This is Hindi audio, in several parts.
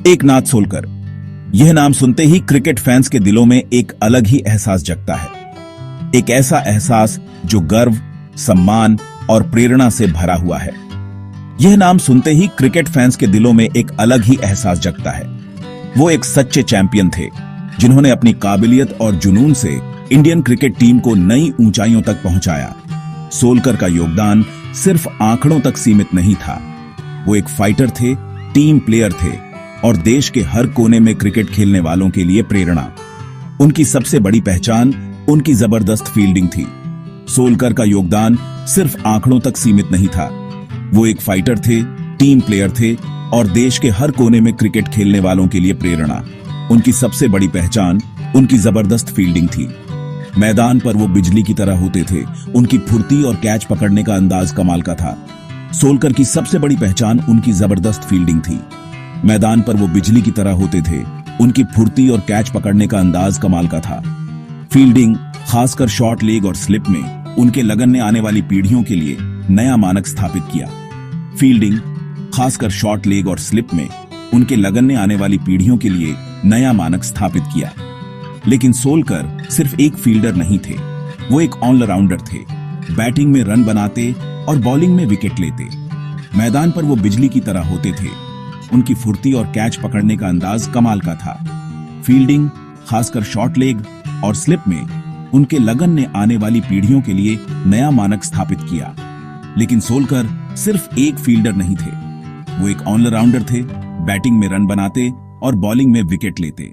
एकनाथ सोलकर। यह नाम सुनते ही क्रिकेट फैंस के दिलों में एक अलग ही एहसास जगता है। एक ऐसा एहसास जो गर्व, सम्मान और प्रेरणा से भरा हुआ है। यह नाम सुनते ही क्रिकेट फैंस के दिलों में एक अलग ही एहसास जगता है। वो एक सच्चे चैंपियन थे जिन्होंने अपनी काबिलियत और जुनून से इंडियन क्रिकेट टीम को नई ऊंचाइयों तक पहुंचाया। सोलकर का योगदान सिर्फ आंकड़ों तक सीमित नहीं था। वो एक फाइटर थे, टीम प्लेयर थे और देश के हर कोने में क्रिकेट खेलने वालों के लिए प्रेरणा। उनकी सबसे बड़ी पहचान उनकी जबरदस्त फील्डिंग थी। सोलकर का योगदान सिर्फ आंकड़ों तक सीमित नहीं था। वो एक फाइटर थे, टीम प्लेयर थे और देश के हर कोने में क्रिकेट खेलने वालों के लिए प्रेरणा। उनकी सबसे बड़ी पहचान उनकी जबरदस्त फील्डिंग थी। मैदान पर वो बिजली की तरह होते थे। उनकी फुर्ती और कैच पकड़ने का अंदाज कमाल का था। सोलकर की सबसे बड़ी पहचान उनकी जबरदस्त फील्डिंग थी। मैदान पर वो बिजली की तरह होते थे। उनकी फुर्ती और कैच पकड़ने का अंदाज कमाल का था। फील्डिंग, खासकर शॉर्ट लेग और स्लिप में, उनके लगन ने आने वाली पीढ़ियों के लिए नया मानक स्थापित किया। फील्डिंग, खासकर शॉर्ट लेग और स्लिप में, उनके लगन ने आने वाली पीढ़ियों के लिए नया मानक स्थापित किया। लेकिन सोलकर सिर्फ एक फील्डर नहीं थे, वो एक ऑलराउंडर थे। बैटिंग में रन बनाते और बॉलिंग में विकेट लेते। मैदान पर वो बिजली की तरह होते थे। उनकी फुर्ती और कैच पकड़ने का अंदाज कमाल का था। फील्डिंग, खासकर शॉर्ट लेग और स्लिप में, उनके लगन ने आने वाली पीढ़ियों के लिए नया मानक स्थापित किया। लेकिन सोलकर सिर्फ एक फील्डर नहीं थे, वो एक ऑलराउंडर थे। बैटिंग में रन बनाते और बॉलिंग में विकेट लेते।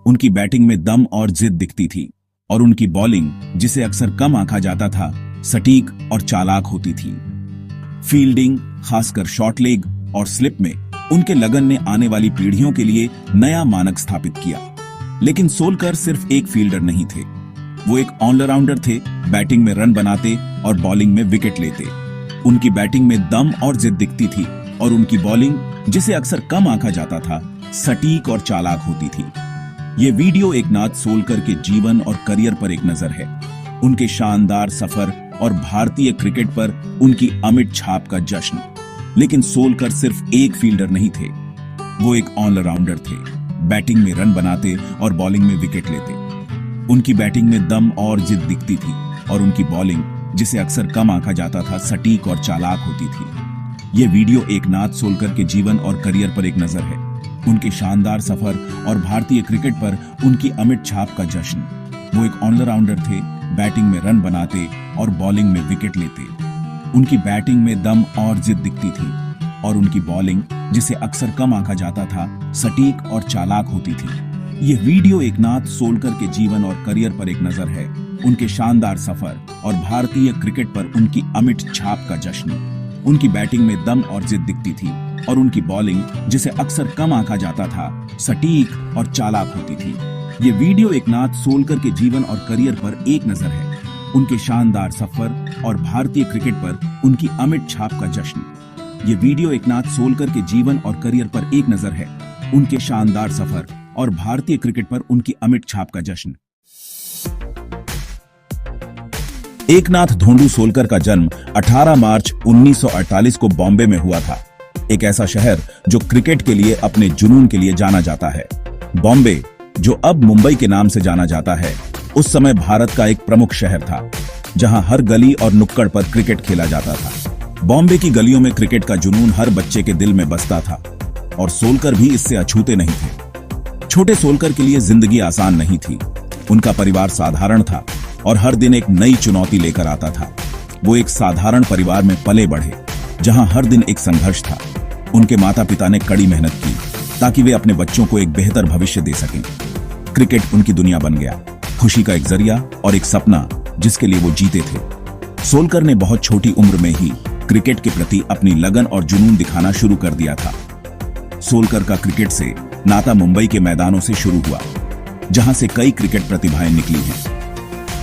उनकी बैटिंग में दम और जिद दिखती थी और उनकी बॉलिंग, जिसे अक्सर कम आंका जाता था, सटीक और चालाक होती थी। फील्डिंग, खासकर शॉर्ट लेग और स्लिप में, उनके लगन ने आने वाली पीढ़ियों के लिए नया मानक स्थापित किया। लेकिन सोलकर सिर्फ एक फील्डर नहीं थे, वो एक ऑलराउंडर थे। बैटिंग में रन बनाते और बॉलिंग में विकेट लेते। उनकी बैटिंग में दम और जिद दिखती थी और उनकी बॉलिंग, जिसे अक्सर कम आंका जाता था, सटीक और चालाक होती थी। ये वीडियो एकनाथ सोलकर के जीवन और करियर पर एक नजर है। उनके शानदार सफर और भारतीय क्रिकेट पर उनकी अमिट छाप का जश्न। लेकिन सोलकर सिर्फ एक फील्डर नहीं थे, वो एक ऑलराउंडर थे। बैटिंग में रन बनाते और बॉलिंग में विकेट लेते। उनकी बैटिंग में दम और जिद दिखती थी और उनकी बॉलिंग, जिसे अक्सर कम आंका जाता था, सटीक और चालाक होती थी। ये वीडियो एकनाथ सोलकर के जीवन और करियर पर एक नजर है। उनके शानदार सफर और भारतीय क्रिकेट पर उनकी अमिट छाप का जश्न। वो एक ऑलराउंडर थे, बैटिंग में रन बनाते और बॉलिंग में विकेट लेते। उनकी बैटिंग में दम और जिद दिखती थी और उनकी बॉलिंग, जिसे अक्सर कम आंका जाता था, सटीक और चालाक होती थी। ये वीडियो एकनाथ सोलकर के जीवन और करियर पर एक नजर है। उनके शानदार सफर और भारतीय क्रिकेट पर उनकी अमिट छाप का जश्न। उनकी बैटिंग में दम और जिद दिखती थी और उनकी बॉलिंग, जिसे अक्सर कम आंका जाता था, सटीक और चालाक होती थी। ये वीडियो एकनाथ सोलकर के जीवन और करियर पर एक नजर है। उनके शानदार सफर और भारतीय क्रिकेट पर उनकी अमिट छाप का जश्न। ये वीडियो एकनाथ सोलकर के जीवन और करियर पर एक नजर है। उनके शानदार सफर और भारतीय क्रिकेट पर उनकी अमिट छाप का जश्न। एकनाथ धोंडू सोलकर का जन्म 18 मार्च 1948 को बॉम्बे में हुआ था। एक ऐसा शहर जो क्रिकेट के लिए अपने जुनून के लिए जाना जाता है। बॉम्बे, जो अब मुंबई के नाम से जाना जाता है, उस समय भारत का एक प्रमुख शहर था, जहां हर गली और नुक्कड़ पर क्रिकेट खेला जाता था। बॉम्बे की गलियों में क्रिकेट का जुनून हर बच्चे के दिल में बसता था और सोलकर भी इससे अछूते नहीं थे। छोटे सोलकर के लिए जिंदगी आसान नहीं थी। उनका परिवार साधारण था और हर दिन एक नई चुनौती लेकर आता था। वो एक साधारण परिवार में पले बढ़े, जहां हर दिन एक संघर्ष था। उनके माता पिता ने कड़ी मेहनत की ताकि वे अपने बच्चों को एक बेहतर भविष्य दे सकें। क्रिकेट उनकी दुनिया बन गया, खुशी का एक जरिया और एक सपना जिसके लिए वो जीते थे। सोलकर ने बहुत छोटी उम्र में ही क्रिकेट के प्रति अपनी लगन और जुनून दिखाना शुरू कर दिया था। सोलकर का क्रिकेट से नाता मुंबई के मैदानों से शुरू हुआ, जहां से कई क्रिकेट प्रतिभाएं निकली हैं।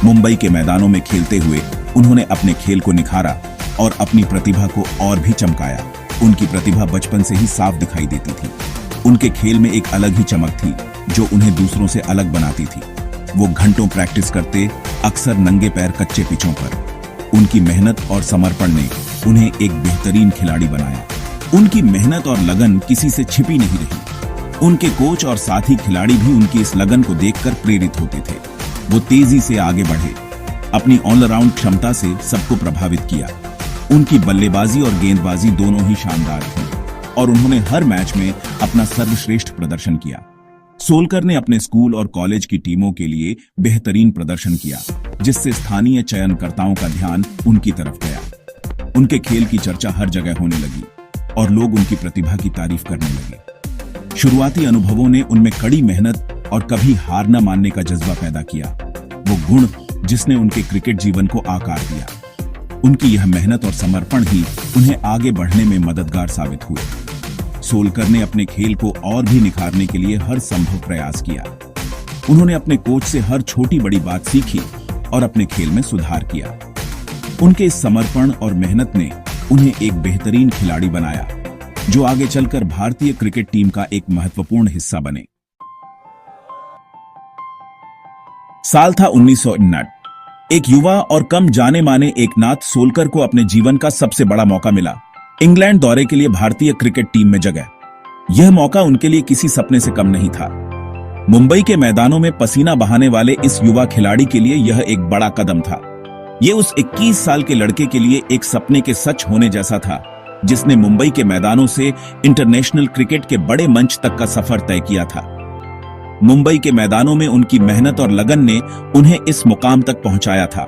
मुंबई के मैदानों में खेलते हुए उन्होंने अपने खेल को निखारा और अपनी प्रतिभा को और भी चमकाया। उनकी प्रतिभा बचपन से ही साफ दिखाई देती थी। उनके खेल में एक अलग ही चमक थी जो उन्हें दूसरों से अलग बनाती थी। वो घंटों प्रैक्टिस करते, अक्सर नंगे पैर कच्चे पिचों पर। उनकी मेहनत और समर्पण ने उन्हें एक बेहतरीन खिलाड़ी बनाया। उनकी मेहनत और लगन किसी से छिपी नहीं रही। उनके कोच और साथी खिलाड़ी भी उनकी इस लगन को देखकर प्रेरित होते थे। वो तेजी से आगे बढ़े, अपनी ऑलराउंड क्षमता से सबको प्रभावित किया। उनकी बल्लेबाजी और गेंदबाजी दोनों ही शानदार थी और उन्होंने हर मैच में अपना सर्वश्रेष्ठ प्रदर्शन किया। सोलकर ने अपने स्कूल और कॉलेज की टीमों के लिए बेहतरीन प्रदर्शन किया, जिससे स्थानीय चयनकर्ताओं का ध्यान उनकी तरफ गया। उनके खेल की चर्चा हर जगह होने लगी और लोग उनकी प्रतिभा की तारीफ करने लगे। शुरुआती अनुभवों ने उनमें कड़ी मेहनत और कभी हार न मानने का जज्बा पैदा किया, वो गुण जिसने उनके क्रिकेट जीवन को आकार दिया। उनकी यह मेहनत और समर्पण ही उन्हें आगे बढ़ने में मददगार साबित हुए। सोलकर ने अपने खेल को और भी निखारने के लिए हर संभव प्रयास किया। उन्होंने अपने कोच से हर छोटी बड़ी बात सीखी और अपने खेल में सुधार किया। उनके इस समर्पण और मेहनत ने उन्हें एक बेहतरीन खिलाड़ी बनाया, जो आगे चलकर भारतीय क्रिकेट टीम का एक महत्वपूर्ण हिस्सा बने। साल था 1959। एक युवा और कम जाने माने एकनाथ सोलकर को अपने जीवन का सबसे बड़ा मौका मिला, इंग्लैंड दौरे के लिए भारतीय क्रिकेट टीम में जगह। यह मौका उनके लिए किसी सपने से कम नहीं था। मुंबई के मैदानों में पसीना बहाने वाले इस युवा खिलाड़ी के लिए यह एक बड़ा कदम था। यह उस 21 साल के लड़के के लिए एक सपने के सच होने जैसा था, जिसने मुंबई के मैदानों से इंटरनेशनल क्रिकेट के बड़े मंच तक का सफर तय किया था। मुंबई के मैदानों में उनकी मेहनत और लगन ने उन्हें इस मुकाम तक पहुंचाया था।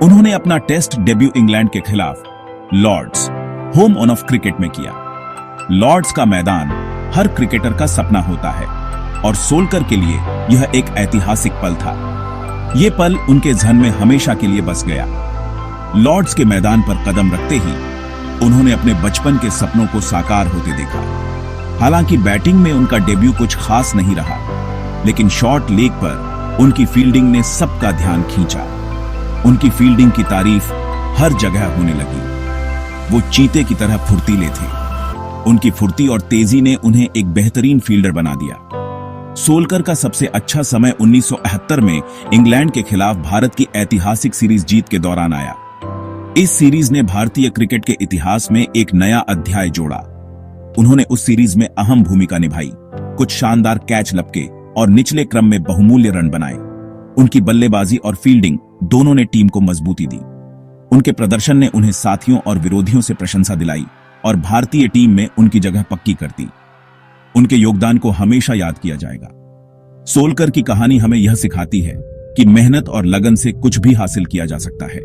उन्होंने अपना टेस्ट डेब्यू इंग्लैंड के खिलाफ लॉर्ड्स, होम ऑफ क्रिकेट में किया। लॉर्ड्स का मैदान हर क्रिकेटर का सपना होता है और सोलकर के लिए यह एक ऐतिहासिक पल था। यह पल उनके जहन में हमेशा के लिए बस गया। लॉर्ड्स के मैदान पर कदम रखते ही उन्होंने अपने बचपन के सपनों को साकार होते देखा। हालांकि बैटिंग में उनका डेब्यू कुछ खास नहीं रहा, लेकिन शॉर्ट लेग पर उनकी फील्डिंग ने सबका ध्यान खींचा। उनकी फील्डिंग की तारीफ हर जगह होने लगी। वो चीते की तरह फुर्तीले थे। उनकी फुर्ती और तेजी ने उन्हें एक बेहतरीन फील्डर बना दिया। सोलकर का सबसे अच्छा समय 1971 में इंग्लैंड के खिलाफ भारत की ऐतिहासिक सीरीज जीत के दौरान आया। इस सीरीज ने भारतीय क्रिकेट के इतिहास में एक नया अध्याय जोड़ा। उन्होंने उस सीरीज में अहम भूमिका निभाई, कुछ शानदार कैच लपके और निचले क्रम में बहुमूल्य रन बनाए। उनकी बल्लेबाजी और फील्डिंग दोनों ने टीम को मजबूती दी। उनके प्रदर्शन ने उन्हें साथियों और विरोधियों से प्रशंसा दिलाई और भारतीय टीम में उनकी जगह पक्की कर दी। उनके योगदान को हमेशा याद किया जाएगा। सोलकर की कहानी हमें यह सिखाती है कि मेहनत और लगन से कुछ भी हासिल किया जा सकता है।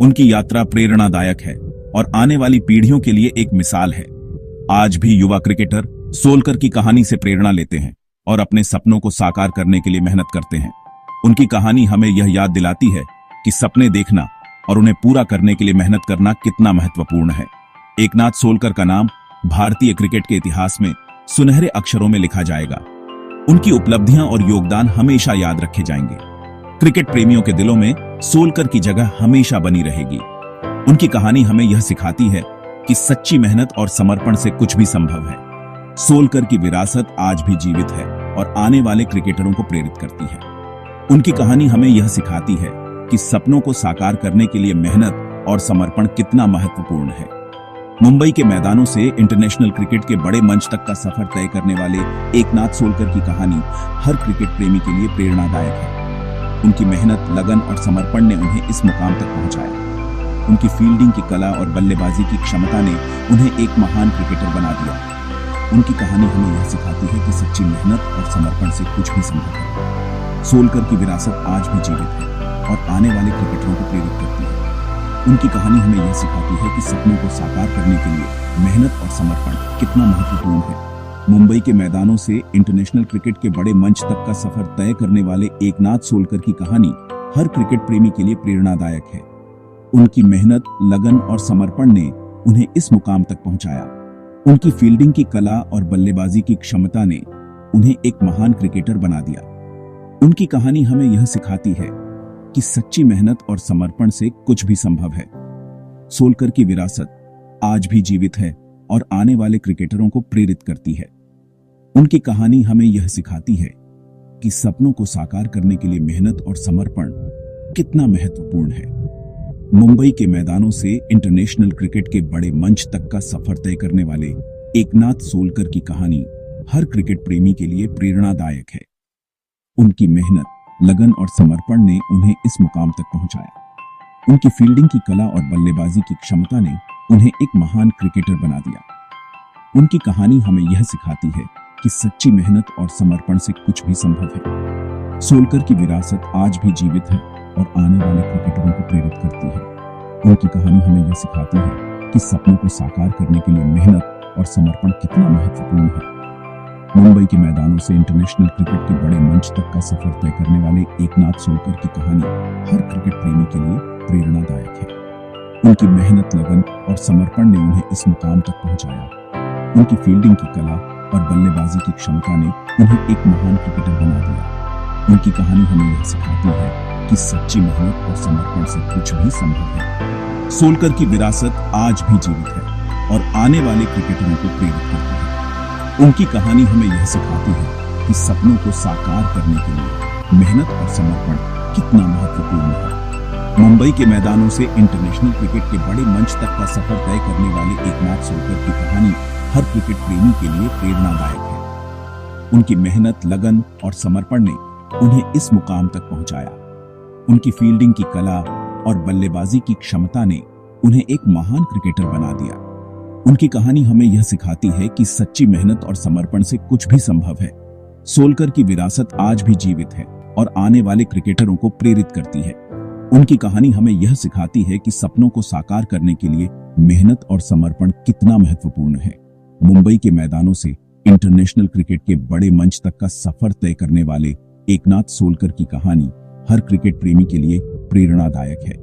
उनकी यात्रा प्रेरणादायक है और आने वाली पीढ़ियों के लिए एक मिसाल है। आज भी युवा क्रिकेटर सोलकर की कहानी से प्रेरणा लेते हैं और अपने सपनों को साकार करने के लिए मेहनत करते हैं। उनकी कहानी हमें यह याद दिलाती है कि सपने देखना और उन्हें पूरा करने के लिए मेहनत करना कितना महत्वपूर्ण है। एकनाथ सोलकर का नाम भारतीय क्रिकेट के इतिहास में सुनहरे अक्षरों में लिखा जाएगा। उनकी उपलब्धियां और योगदान हमेशा याद रखे जाएंगे। क्रिकेट प्रेमियों के दिलों में सोलकर की जगह हमेशा बनी रहेगी। उनकी कहानी हमें यह सिखाती है कि सच्ची मेहनत और समर्पण से कुछ भी संभव है। सोलकर की विरासत आज भी जीवित है और आने वाले क्रिकेटरों को प्रेरित करती है। उनकी कहानी हमें यह सिखाती है कि सपनों को साकार करने के लिए मेहनत और समर्पण कितना महत्वपूर्ण है। मुंबई के मैदानों से इंटरनेशनल क्रिकेट के बड़े मंच तक का सफर तय करने वाले एकनाथ सोलकर की कहानी हर क्रिकेट प्रेमी के लिए प्रेरणादायक है। उनकी मेहनत, लगन और समर्पण ने उन्हें इस मुकाम तक पहुंचाया। उनकी फील्डिंग की कला और बल्लेबाजी की क्षमता ने उन्हें एक महान क्रिकेटर बना दिया। उनकी कहानी हमें यह सिखाती है कि सच्ची मेहनत और समर्पण से कुछ भी संभव है। सोलकर की विरासत आज भी जीवित है और आने वाले क्रिकेटरों को प्रेरित करती है। उनकी कहानी हमें यह सिखाती है कि सपनों को साकार करने के लिए मेहनत और समर्पण कितना महत्वपूर्ण है। मुंबई के मैदानों से इंटरनेशनल क्रिकेट के बड़े मंच तक का सफर तय करने वाले एकनाथ सोलकर की कहानी हर क्रिकेट प्रेमी के लिए प्रेरणादायक है। उनकी मेहनत, लगन और समर्पण ने उन्हें इस मुकाम तक पहुंचाया। उनकी फील्डिंग की कला और बल्लेबाजी की क्षमता ने उन्हें एक महान क्रिकेटर बना दिया। उनकी कहानी हमें यह सिखाती है कि सच्ची मेहनत और समर्पण से कुछ भी संभव है। सोलकर की विरासत आज भी जीवित है और आने वाले क्रिकेटरों को प्रेरित करती है। उनकी कहानी हमें यह सिखाती है कि सपनों को साकार करने के लिए मेहनत और समर्पण कितना महत्वपूर्ण है। मुंबई के मैदानों से इंटरनेशनल क्रिकेट के बड़े मंच तक का सफर तय करने वाले एकनाथ सोलकर की कहानी हर क्रिकेट प्रेमी के लिए प्रेरणादायक है। उनकी मेहनत, लगन और समर्पण ने उन्हें इस मुकाम तक पहुंचाया। उनकी फील्डिंग की कला और बल्लेबाजी की क्षमता ने उन्हें एक महान क्रिकेटर बना दिया। उनकी कहानी हमें यह सिखाती है कि सच्ची मेहनत और समर्पण से कुछ भी संभव है। सोलकर की विरासत आज भी जीवित है और आने वाले क्रिकेटरों को प्रेरित करती है। उनकी कहानी हमें यह सिखाती है कि सपनों को साकार करने के लिए मेहनत और समर्पण कितना महत्वपूर्ण है। मुंबई के मैदानों से इंटरनेशनल क्रिकेट के बड़े मंच तक का सफर तय करने वाले एकनाथ सोलकर की कहानी हर क्रिकेट प्रेमी के लिए प्रेरणादायक है। उनकी मेहनत, लगन और समर्पण ने उन्हें इस मुकाम तक पहुंचाया। उनकी फील्डिंग की कला और बल्लेबाजी की क्षमता ने उन्हें एक महान क्रिकेटर बना दिया। उनकी कहानी हमें यह सिखाती है कि सच्ची मेहनत और समर्पण से कुछ भी संभव है। सोलकर की विरासत आज भी जीवित है और आने वाले क्रिकेटरों को प्रेरित करती है। उनकी कहानी हमें यह सिखाती है कि सपनों को साकार करने के लिए मेहनत और समर्पण कितना महत्वपूर्ण है। मुंबई के मैदानों से इंटरनेशनल क्रिकेट के बड़े मंच तक का सफर तय करने वाले एकनाथ सोलकर की कहानी हर क्रिकेट प्रेमी के लिए प्रेरणादायक है। उनकी मेहनत, लगन और समर्पण ने उन्हें इस मुकाम तक पहुंचाया। उनकी फील्डिंग की कला और बल्लेबाजी की क्षमता ने उन्हें एक महान क्रिकेटर बना दिया। उनकी कहानी हमें यह सिखाती है कि सच्ची मेहनत और समर्पण से कुछ भी संभव है। सोलकर की विरासत आज भी जीवित है और आने वाले क्रिकेटरों को प्रेरित करती है। उनकी कहानी हमें यह सिखाती है कि सपनों को साकार करने के लिए मेहनत और समर्पण कितना महत्वपूर्ण है। मुंबई के मैदानों से इंटरनेशनल क्रिकेट के बड़े मंच तक का सफर तय करने वाले एकनाथ सोलकर की कहानी हर क्रिकेट प्रेमी के लिए प्रेरणादायक है।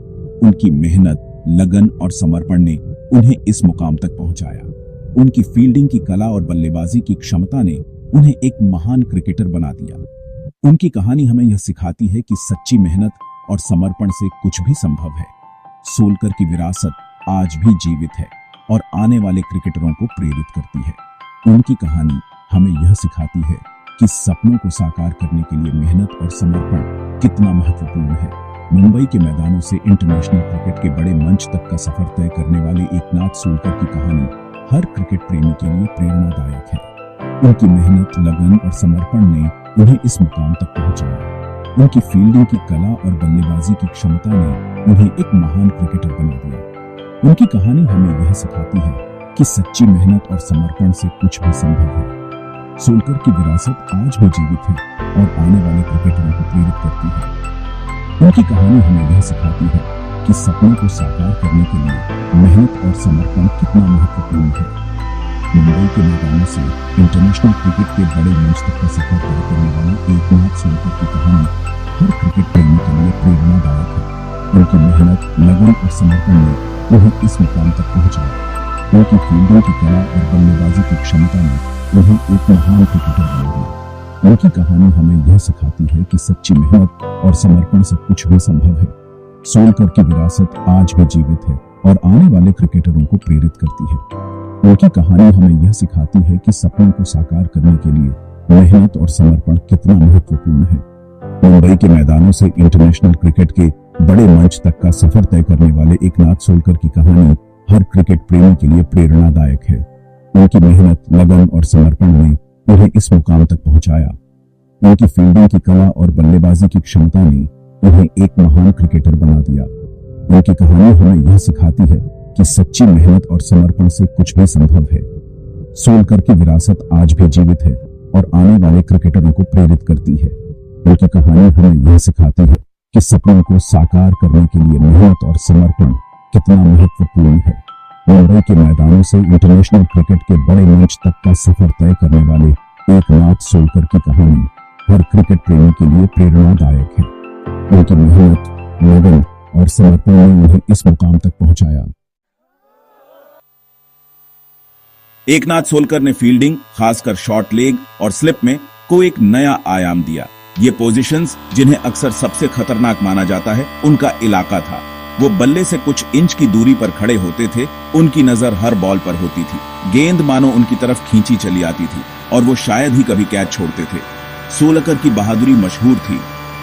उनकी मेहनत, लगन और समर्पण ने उन्हें इस मुकाम तक पहुंचाया। उनकी फील्डिंग की कला और बल्लेबाजी की क्षमता ने उन्हें एक महान क्रिकेटर बना दिया। उनकी कहानी हमें यह सिखाती है कि सच्ची मेहनत और समर्पण से कुछ भी संभव है। सोलकर की विरासत आज भी जीवित है और आने वाले क्रिकेटरों को प्रेरित करती है। उनकी कहानी हमें यह सिखाती है कि सपनों को साकार करने के लिए मेहनत और समर्पण कितना महत्वपूर्ण है। मुंबई के मैदानों से इंटरनेशनल क्रिकेट के बड़े मंच तक का सफर तय करने वाले एकनाथ सोलकर की कहानी हर क्रिकेट प्रेमी के लिए प्रेरणादायक है। उनकी मेहनत, लगन और समर्पण ने उन्हें इस मुकाम तक पहुंचाया। उनकी फील्डिंग की कला और बल्लेबाजी की क्षमता ने उन्हें एक महान क्रिकेटर बना दिया। उनकी कहानी हमें यह सिखाती है कि सच्ची मेहनत और समर्पण से कुछ भी संभव है। सोलकर की विरासत आज भी जीवित है और आने वाले क्रिकेटरों को प्रेरित करती है। उनकी कहानी हमें यह सिखाती है कि सपनों को साकार करने के लिए मेहनत और समर्पण कितना महत्वपूर्ण है। मुंबई के मैदानों से इंटरनेशनल क्रिकेट के बड़े मंच तक का सफर तय करने वाले एकनाथ सोलकर की कहानी हर क्रिकेट प्रेमी के लिए प्रेरणादायक है। उनकी मेहनत, लगन और समर्पण ने उन्हें इस मुकाम तक पहुंचाया। उनकी फील्डिंग की कला और बल्लेबाजी की क्षमता ने उन्हें एक महान क्रिकेटर बना दिया। उनकी कहानी हमें यह सिखाती है कि सच्ची मेहनत और समर्पण से कुछ भी संभव है। सोलकर की विरासत आज भी जीवित है और आने वाले क्रिकेटरों को प्रेरित करती है। उनकी कहानी हमें यह सिखाती है कि सपनों को साकार करने के लिए मेहनत और समर्पण कितना महत्वपूर्ण है। मुंबई के मैदानों से इंटरनेशनल क्रिकेट के बड़े मंच तक का सफर तय करने वाले एकनाथ सोलकर की कहानी हर क्रिकेट प्रेमी के लिए प्रेरणादायक है। उनकी मेहनत, लगन और समर्पण ने उन्हें इस मुकाम तक पहुंचाया। उनकी फील्डिंग की कला और बल्लेबाजी की क्षमता ने उन्हें एक महान क्रिकेटर बना दिया। उनकी कहानी हमें यह सिखाती है कि सच्ची मेहनत और समर्पण से कुछ भी संभव है। सोलकर की विरासत आज भी जीवित है और आने वाले क्रिकेटरों को प्रेरित करती है। उनकी कहानी हमें यह सिखाती है कि सपनों को साकार करने के लिए मेहनत और समर्पण कितना महत्वपूर्ण है। मुंबई के मैदानों से इंटरनेशनल क्रिकेट के बड़े मंच तक का सफर तय करने वाले एकनाथ सोलकर की कहानी हर क्रिकेट प्रेमी के लिए प्रेरणादायक है। उनकी मेहनत, लगन और समर्पण ने उन्हें इस मुकाम तक पहुंचाया। एकनाथ सोलकर ने फील्डिंग, खासकर शॉर्ट लेग और स्लिप में को एक नया आयाम दिया। ये पोजीशंस, जिन्हें अक्सर सबसे खतरनाक माना जाता है, उनका इलाका था। वो बल्ले से कुछ इंच की दूरी पर खड़े होते थे। उनकी नजर हर बॉल पर होती थी। गेंद मानो उनकी तरफ खींची चली आती थी और वो शायद ही कभी कैच छोड़ते थे। सोलकर की बहादुरी मशहूर थी।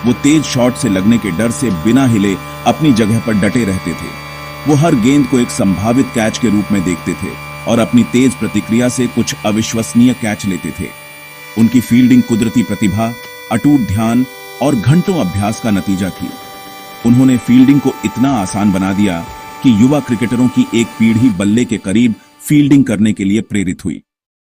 वो तेज शॉट से लगने के डर से बिना हिले अपनी जगह पर डटे रहते थे। वो हर गेंद को एक संभावित कैच के रूप में देखते थे और अपनी तेज प्रतिक्रिया से कुछ अविश्वसनीय कैच लेते थे। उनकी फील्डिंग कुदरती प्रतिभा, अटूट ध्यान और घंटों अभ्यास का नतीजा थी। उन्होंने फील्डिंग को इतना आसान बना दिया कि युवा क्रिकेटरों की एक पीढ़ी बल्ले के करीब फील्डिंग करने के लिए प्रेरित हुई।